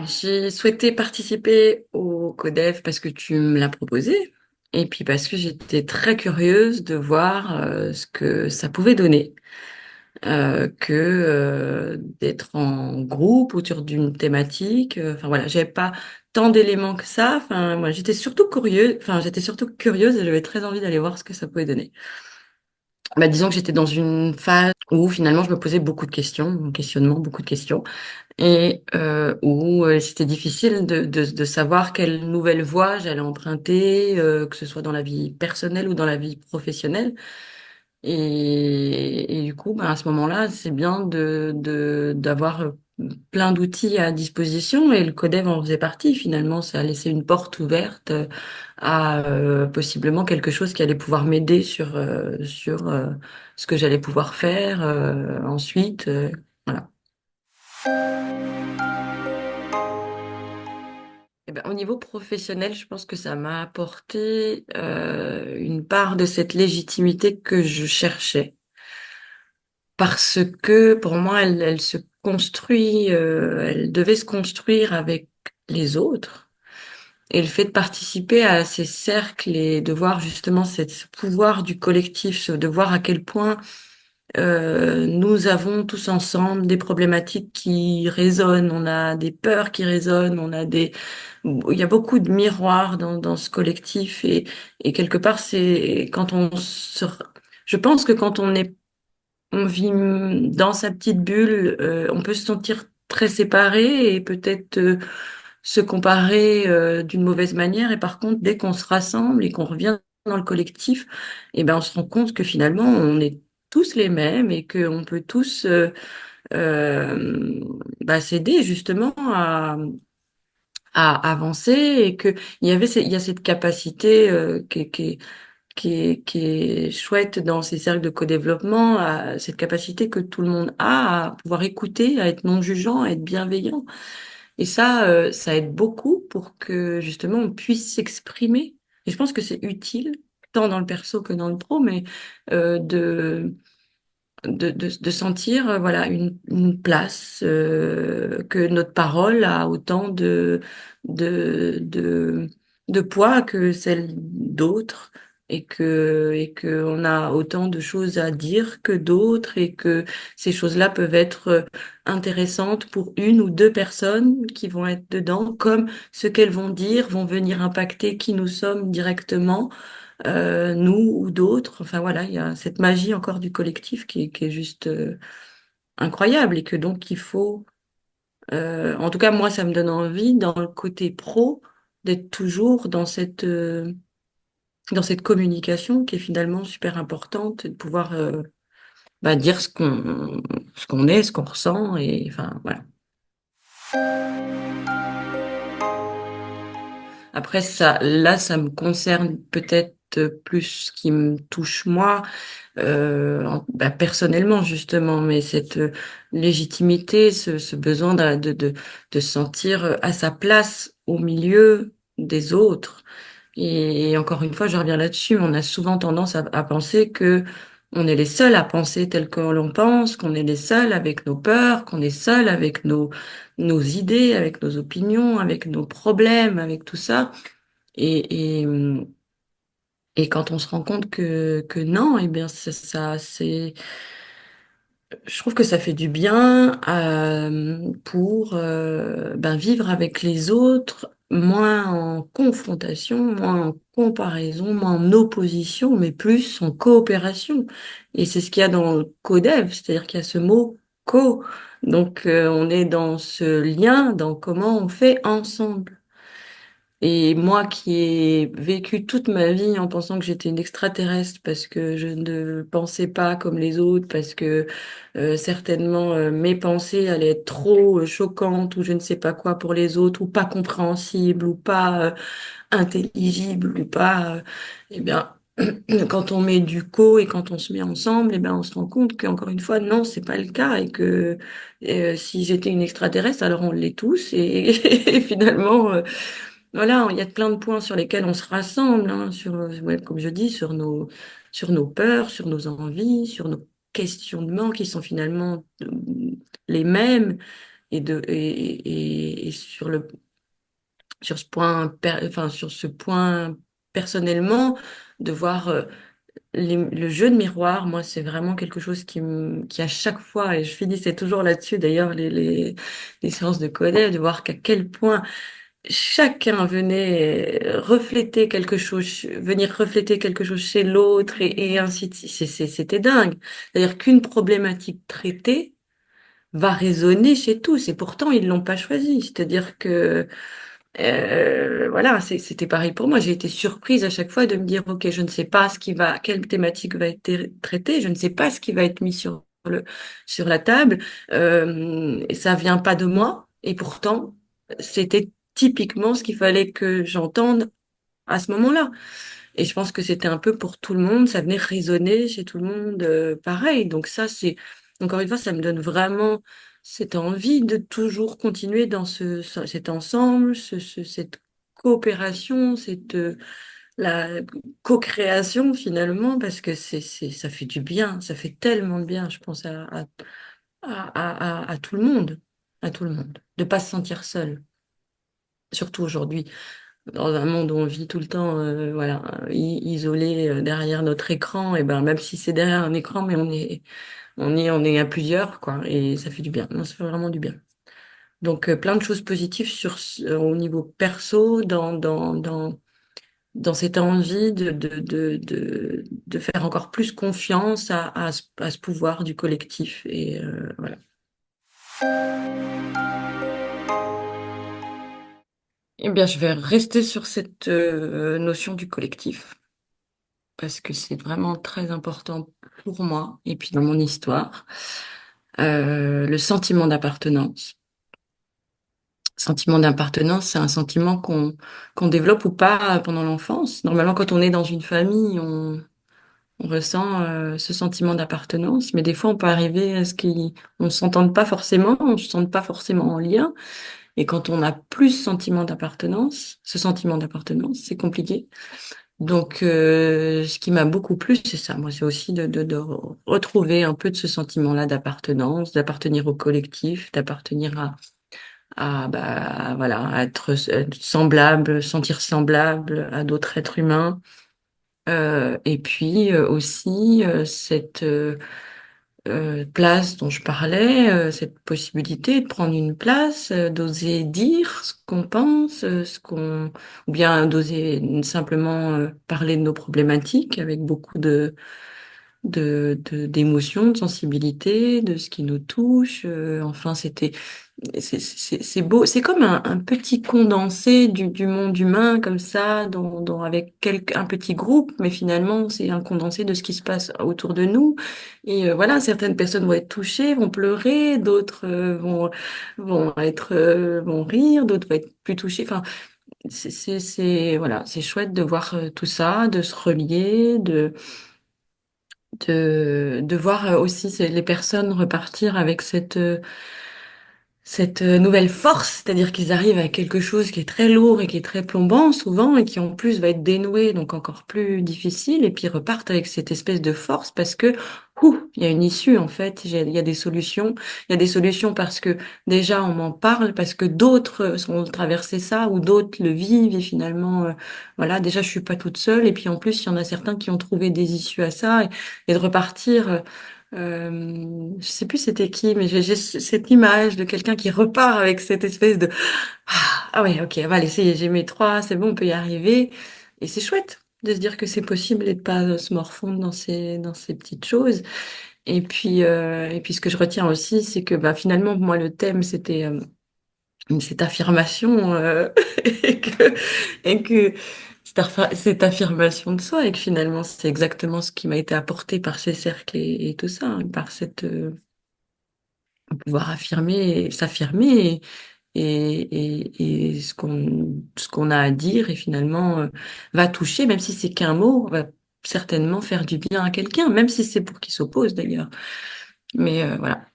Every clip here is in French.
Alors, j'ai souhaité participer au CODEV parce que tu me l'as proposé, et puis parce que j'étais très curieuse de voir ce que ça pouvait donner, que d'être en groupe autour d'une thématique. Enfin voilà, j'avais pas tant d'éléments que ça. Enfin, moi, j'étais surtout curieuse. Enfin, j'étais surtout curieuse et j'avais très envie d'aller voir ce que ça pouvait donner. Bah, disons que j'étais dans une phase où finalement je me posais beaucoup de questions, mon questionnement, beaucoup de questions et où c'était difficile de savoir quelle nouvelle voie j'allais emprunter, que ce soit dans la vie personnelle ou dans la vie professionnelle. Et du coup, ben, à ce moment-là, c'est bien d'avoir plein d'outils à disposition et le Codev en faisait partie. Finalement, ça a laissé une porte ouverte à possiblement quelque chose qui allait pouvoir m'aider sur ce que j'allais pouvoir faire ensuite. Voilà. Eh ben, au niveau professionnel, je pense que ça m'a apporté une part de cette légitimité que je cherchais. Parce que pour moi, elle se construit, elle devait se construire avec les autres. Et le fait de participer à ces cercles et de voir justement ce pouvoir du collectif, de voir à quel point nous avons tous ensemble des problématiques qui résonnent, on a des peurs qui résonnent, il y a beaucoup de miroirs dans ce collectif et quelque part c'est quand je pense que quand on vit dans sa petite bulle, on peut se sentir très séparé et peut-être se comparer d'une mauvaise manière. Et par contre, dès qu'on se rassemble et qu'on revient dans le collectif, eh ben, on se rend compte que finalement, on est tous les mêmes et qu'on peut tous bah, s'aider justement à avancer et que il y a cette capacité qui est chouette dans ces cercles de co-développement, cette capacité que tout le monde a à pouvoir écouter, à être non-jugeant, à être bienveillant. Et ça, ça aide beaucoup pour que justement on puisse s'exprimer. Et je pense que c'est utile, tant dans le perso que dans le pro, mais euh, de, de sentir voilà une place, que notre parole a autant de, de, de poids que celle d'autres et que on a autant de choses à dire que d'autres et que ces choses-là peuvent être intéressantes pour une ou deux personnes qui vont être dedans, comme ce qu'elles vont dire vont venir impacter qui nous sommes directement, nous ou d'autres. Enfin voilà, il y a cette magie encore du collectif qui est juste incroyable et que donc il faut, en tout cas moi ça me donne envie dans le côté pro d'être toujours dans cette communication qui est finalement super importante et de pouvoir bah, dire ce qu'on est, ce qu'on ressent et enfin voilà. Après, là, ça me concerne peut-être plus ce qui me touche moi, bah, personnellement, justement, mais cette légitimité, ce besoin de se sentir à sa place au milieu des autres. Et encore une fois, je reviens là-dessus, on a souvent tendance à penser que on est les seuls à penser tel que l'on pense, qu'on est les seuls avec nos peurs, qu'on est seuls avec nos idées, avec nos opinions, avec nos problèmes, avec tout ça. Et, et, et quand on se rend compte que non, eh bien, je trouve que ça fait du bien pour ben, vivre avec les autres, moins en confrontation, moins en comparaison, moins en opposition, mais plus en coopération. Et c'est ce qu'il y a dans le codev, c'est-à-dire qu'il y a ce mot co. Donc on est dans ce lien, dans comment on fait ensemble. Et moi qui ai vécu toute ma vie en pensant que j'étais une extraterrestre parce que je ne pensais pas comme les autres, parce que certainement mes pensées allaient être trop choquantes ou je ne sais pas quoi pour les autres, ou pas compréhensibles, ou pas intelligibles, ou pas... eh bien, quand on met du co et quand on se met ensemble, eh bien, on se rend compte qu'encore une fois, non, c'est pas le cas et que si j'étais une extraterrestre, alors on l'est tous et, et finalement... voilà, il y a plein de points sur lesquels on se rassemble, hein, ouais, comme je dis, sur nos peurs, sur nos envies, sur nos questionnements qui sont finalement les mêmes. et sur ce point, enfin, sur ce point personnellement, de voir le jeu de miroir, moi, c'est vraiment quelque chose qui à chaque fois, et je finissais toujours là-dessus d'ailleurs, les séances de collège, de voir qu'à quel point chacun venait refléter quelque chose, venir refléter quelque chose chez l'autre et ainsi de suite. C'était dingue. C'est-à-dire qu'une problématique traitée va résonner chez tous et pourtant ils l'ont pas choisi. C'est-à-dire que voilà, c'était pareil pour moi. J'ai été surprise à chaque fois de me dire, OK, je ne sais pas quelle thématique va être traitée, je ne sais pas ce qui va être mis sur la table, et ça vient pas de moi. Et pourtant, c'était typiquement ce qu'il fallait que j'entende à ce moment-là. Et je pense que c'était un peu pour tout le monde, ça venait résonner chez tout le monde, pareil. Donc ça, encore une fois, ça me donne vraiment cette envie de toujours continuer dans cet ensemble, cette coopération, la co-création finalement, parce que ça fait du bien, ça fait tellement de bien, je pense à tout le monde, à tout le monde, de pas se sentir seul, surtout aujourd'hui dans un monde où on vit tout le temps, voilà, isolé derrière notre écran, et ben même si c'est derrière un écran, mais on est à plusieurs, quoi, et ça fait du bien. Non, ça fait vraiment du bien. Donc plein de choses positives au niveau perso, dans cette envie de faire encore plus confiance à ce pouvoir du collectif. Et voilà. Eh bien, je vais rester sur cette notion du collectif, parce que c'est vraiment très important pour moi et puis dans mon histoire. Le sentiment d'appartenance. Sentiment d'appartenance, c'est un sentiment qu'on développe ou pas pendant l'enfance. Normalement, quand on est dans une famille, on ressent ce sentiment d'appartenance, mais des fois, on peut arriver à ce qu'on ne s'entende pas forcément, on ne se sente pas forcément en lien. Et quand on a plus ce sentiment d'appartenance, c'est compliqué. Donc, ce qui m'a beaucoup plu, c'est ça. Moi, c'est aussi de retrouver un peu de ce sentiment-là d'appartenance, d'appartenir au collectif, d'appartenir voilà, à être semblable, sentir semblable à d'autres êtres humains. Et puis aussi cette place dont je parlais, cette possibilité de prendre une place, d'oser dire ce qu'on pense, ou bien d'oser simplement parler de nos problématiques avec beaucoup d'émotions, de sensibilité, de ce qui nous touche. Enfin, c'est beau. C'est comme un petit condensé du monde humain, comme ça, avec un petit groupe, mais finalement, c'est un condensé de ce qui se passe autour de nous. Et voilà, certaines personnes vont être touchées, vont pleurer, d'autres vont rire, d'autres vont être plus touchées. Enfin, voilà, c'est chouette de voir tout ça, de se relier, de voir aussi les personnes repartir avec cette nouvelle force, c'est-à-dire qu'ils arrivent à quelque chose qui est très lourd et qui est très plombant souvent et qui en plus va être dénoué, donc encore plus difficile, et puis ils repartent avec cette espèce de force parce que il y a une issue en fait, il y a des solutions, il y a des solutions parce que déjà on m'en parle, parce que d'autres ont traversé ça ou d'autres le vivent et finalement voilà, déjà je suis pas toute seule et puis en plus il y en a certains qui ont trouvé des issues à ça et de repartir. Je sais plus c'était qui, mais j'ai cette image de quelqu'un qui repart avec cette espèce de ah ouais, ok, on va l'essayer, j'ai mes trois, c'est bon, on peut y arriver. Et c'est chouette de se dire que c'est possible et de pas se morfondre dans ces petites choses. Et puis ce que je retiens aussi, c'est que bah, finalement, moi, le thème, c'était cette affirmation et que cette affirmation de soi et que finalement, c'est exactement ce qui m'a été apporté par ces cercles et tout ça, hein, par pouvoir affirmer, s'affirmer et ce qu'on a à dire et finalement va toucher, même si c'est qu'un mot, va certainement faire du bien à quelqu'un, même si c'est pour qui s'oppose d'ailleurs. Mais voilà,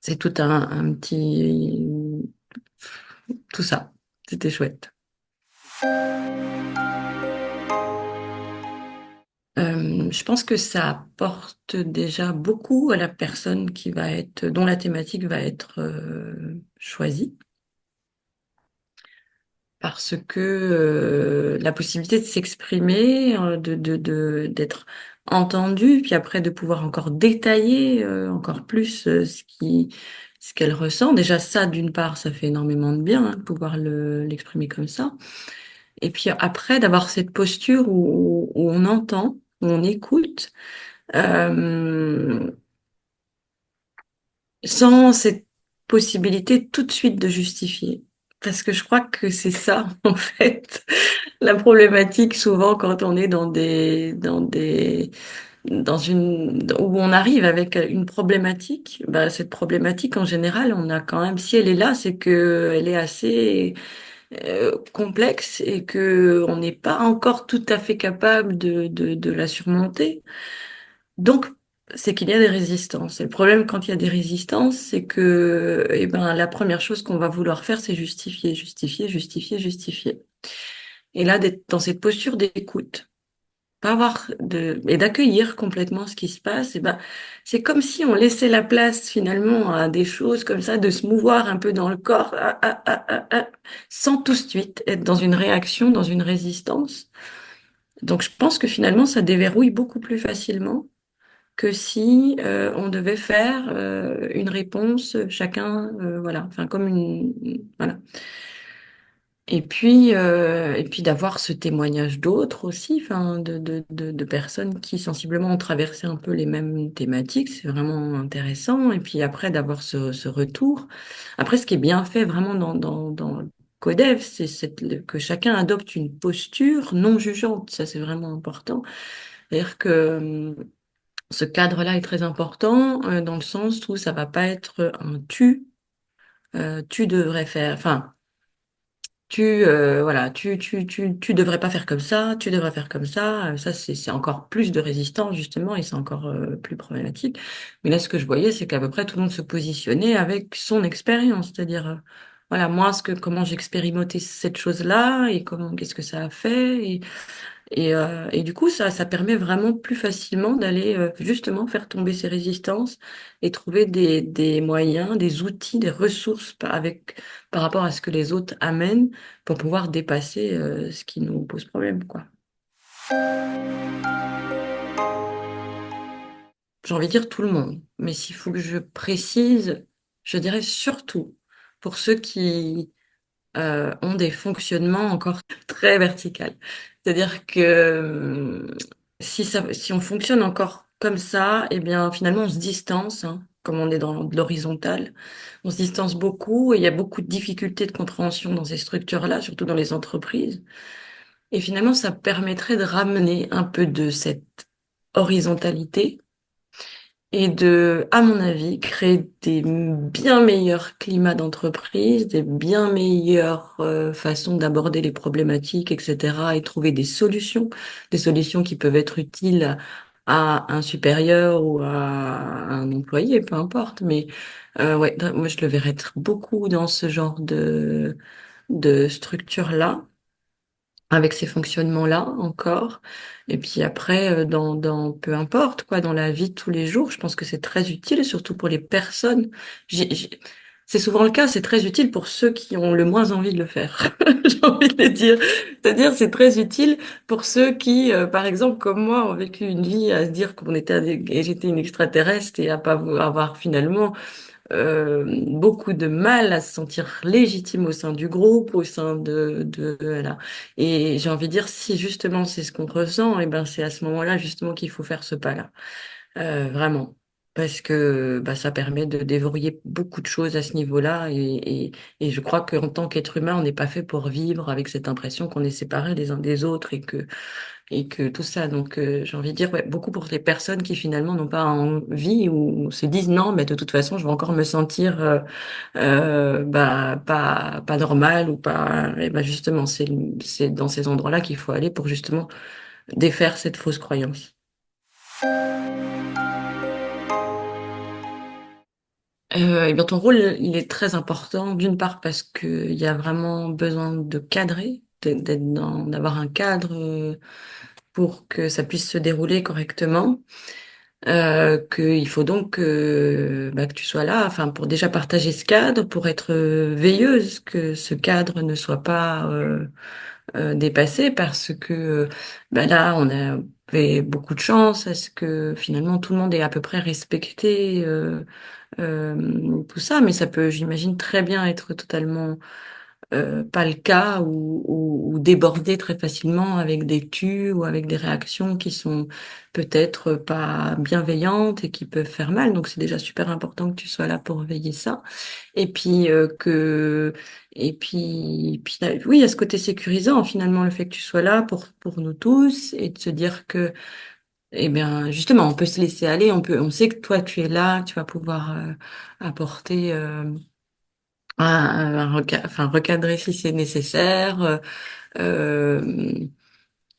c'est tout un petit... Tout ça, c'était chouette. Je pense que ça apporte déjà beaucoup à la personne dont la thématique va être choisie, parce que la possibilité de s'exprimer, d'être entendu, puis après de pouvoir encore détailler encore plus ce qu'elle ressent. Déjà ça, d'une part, ça fait énormément de bien, hein, de pouvoir l'exprimer comme ça. Et puis après, d'avoir cette posture où on entend, où on écoute, euh, sans cette possibilité tout de suite de justifier. Parce que je crois que c'est ça, en fait, la problématique souvent quand on est où on arrive avec une problématique. Bah, cette problématique, en général, on a quand même, si elle est là, c'est que elle est assez complexe et que on n'est pas encore tout à fait capable de la surmonter. Donc, c'est qu'il y a des résistances. Et le problème quand il y a des résistances, c'est que, eh ben, la première chose qu'on va vouloir faire, c'est justifier, justifier, justifier, justifier. Et là, d'être dans cette posture d'écoute, pas avoir et d'accueillir complètement ce qui se passe, eh ben, c'est comme si on laissait la place finalement à des choses comme ça, de se mouvoir un peu dans le corps, sans tout de suite être dans une réaction, dans une résistance. Donc, je pense que finalement, ça déverrouille beaucoup plus facilement que si on devait faire une réponse chacun, voilà, enfin comme voilà. Et puis d'avoir ce témoignage d'autres aussi, enfin de personnes qui sensiblement ont traversé un peu les mêmes thématiques, c'est vraiment intéressant. Et puis après d'avoir ce retour. Après, ce qui est bien fait vraiment dans le Codev, que chacun adopte une posture non jugeante. Ça, c'est vraiment important. C'est-à-dire que ce cadre-là est très important dans le sens où ça va pas être un tu devrais faire, enfin, voilà, tu devrais pas faire comme ça, tu devrais faire comme ça. Ça, c'est encore plus de résistance justement et c'est encore plus problématique. Mais là, ce que je voyais, c'est qu'à peu près tout le monde se positionnait avec son expérience, c'est-à-dire, voilà, moi, comment j'ai expérimenté cette chose-là et qu'est-ce que ça a fait. Et du coup, ça permet vraiment plus facilement d'aller justement faire tomber ces résistances et trouver des moyens, des outils, des ressources par rapport à ce que les autres amènent pour pouvoir dépasser ce qui nous pose problème, quoi. J'ai envie de dire tout le monde, mais s'il faut que je précise, je dirais surtout pour ceux qui ont des fonctionnements encore très verticaux. C'est-à-dire que si on fonctionne encore comme ça, eh bien finalement on se distance, hein, comme on est dans de l'horizontal, on se distance beaucoup et il y a beaucoup de difficultés de compréhension dans ces structures-là, surtout dans les entreprises. Et finalement, ça permettrait de ramener un peu de cette horizontalité et à mon avis, créer des bien meilleurs climats d'entreprise, des bien meilleures façons d'aborder les problématiques, etc., et trouver des solutions qui peuvent être utiles à un supérieur ou à un employé, peu importe. Mais ouais, moi, je le verrais être beaucoup dans ce genre de structure-là avec ces fonctionnements-là encore. Et puis après, peu importe, quoi, dans la vie de tous les jours, je pense que c'est très utile, surtout pour les personnes. C'est souvent le cas, c'est très utile pour ceux qui ont le moins envie de le faire. J'ai envie de le dire. C'est-à-dire, c'est très utile pour ceux qui, par exemple, comme moi, ont vécu une vie à se dire et j'étais une extraterrestre et à pas avoir finalement beaucoup de mal à se sentir légitime au sein du groupe, au sein voilà. Et j'ai envie de dire, si justement c'est ce qu'on ressent, et ben c'est à ce moment-là justement qu'il faut faire ce pas-là, vraiment. Parce que bah, ça permet de déverrouiller beaucoup de choses à ce niveau-là. Et je crois qu'en tant qu'être humain, on n'est pas fait pour vivre avec cette impression qu'on est séparés les uns des autres et que tout ça. Donc, j'ai envie de dire, ouais, beaucoup pour les personnes qui finalement n'ont pas envie ou se disent non, mais de toute façon, je vais encore me sentir bah, pas normal ou pas. Et bah, justement, c'est dans ces endroits-là qu'il faut aller pour justement défaire cette fausse croyance. Eh bien, ton rôle, il est très important, d'une part parce qu'il y a vraiment besoin de cadrer, d'avoir un cadre pour que ça puisse se dérouler correctement. Qu'il faut donc que tu sois là, enfin pour déjà partager ce cadre, pour être veilleuse que ce cadre ne soit pas dépassé, parce que là on avait beaucoup de chance à ce que finalement tout le monde ait à peu près respecté tout ça, mais ça peut, j'imagine, très bien être totalement pas le cas, ou déborder très facilement avec des tues ou avec des réactions qui sont peut-être pas bienveillantes et qui peuvent faire mal. Donc c'est déjà super important que tu sois là pour veiller ça. Et puis oui, il y a ce côté sécurisant finalement, le fait que tu sois là pour nous tous, et de se dire que eh bien justement on peut se laisser aller, on sait que toi tu es là, tu vas pouvoir apporter enfin recadrer si c'est nécessaire. Euh,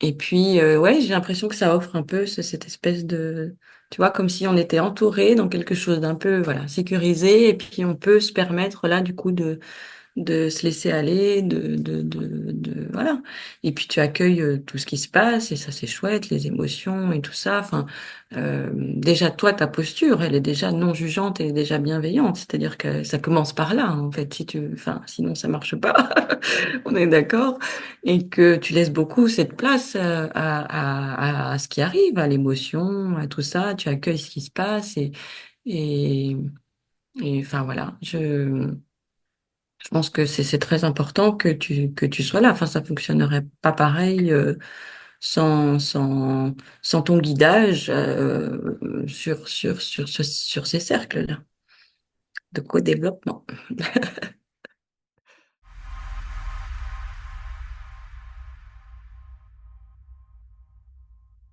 et puis ouais, j'ai l'impression que ça offre un peu cette espèce de, tu vois, comme si on était entouré dans quelque chose d'un peu voilà sécurisé, et puis on peut se permettre là du coup de se laisser aller, voilà. Et puis tu accueilles tout ce qui se passe, et ça c'est chouette, les émotions et tout ça. Enfin, déjà toi, ta posture, elle est déjà non jugeante, elle est déjà bienveillante. C'est-à-dire que ça commence par là, en fait. Enfin, sinon ça marche pas. On est d'accord. Et que tu laisses beaucoup cette place à ce qui arrive, à l'émotion, à tout ça. Tu accueilles ce qui se passe, et, et enfin voilà. Je pense que c'est très important que tu sois là. Enfin, ça fonctionnerait pas pareil sans ton guidage sur ces cercles-là de co-développement.